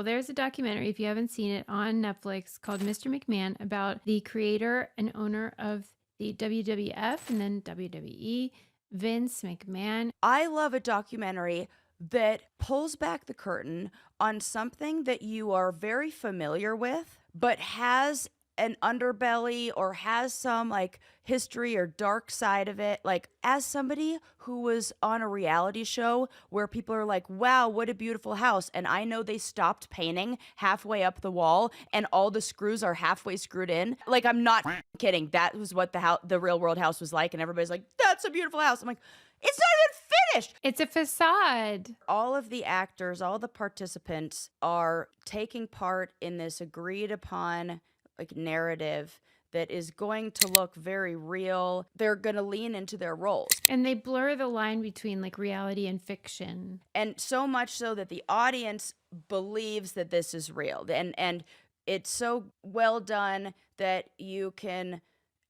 Well, there's a documentary, if you haven't seen it, on Netflix called Mr. McMahon about the creator and owner of the WWF and then WWE, Vince McMahon. I love a documentary that pulls back the curtain on something that you are very familiar with, but has an underbelly or has some like history or dark side of it. Like, as somebody who was on a reality show where people are like, wow, what a beautiful house. And I know they stopped painting halfway up the wall and all the screws are halfway screwed in. Like, I'm not kidding. That was what the real world house was like. And everybody's like, that's a beautiful house. I'm like, it's not even finished. It's a facade. All of the actors, all the participants are taking part in this agreed upon like narrative that is going to look very real. They're going to lean into their roles. And they blur the line between like reality and fiction. And so much so that the audience believes that this is real. And it's so well done that you can,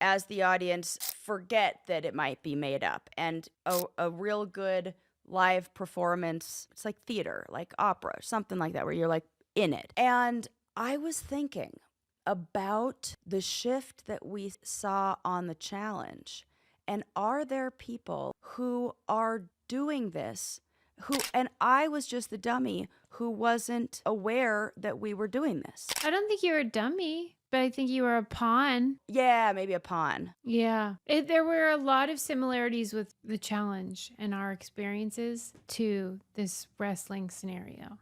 as the audience, forget that it might be made up. And a real good live performance, it's like theater, like opera, something like that, where you're like in it. And I was thinking about the shift that we saw on the challenge. And are there people who are doing this and I was just the dummy who wasn't aware that we were doing this? I don't think you're a dummy, but I think you were a pawn. Yeah, maybe a pawn. Yeah. There were a lot of similarities with the challenge and our experiences to this wrestling scenario.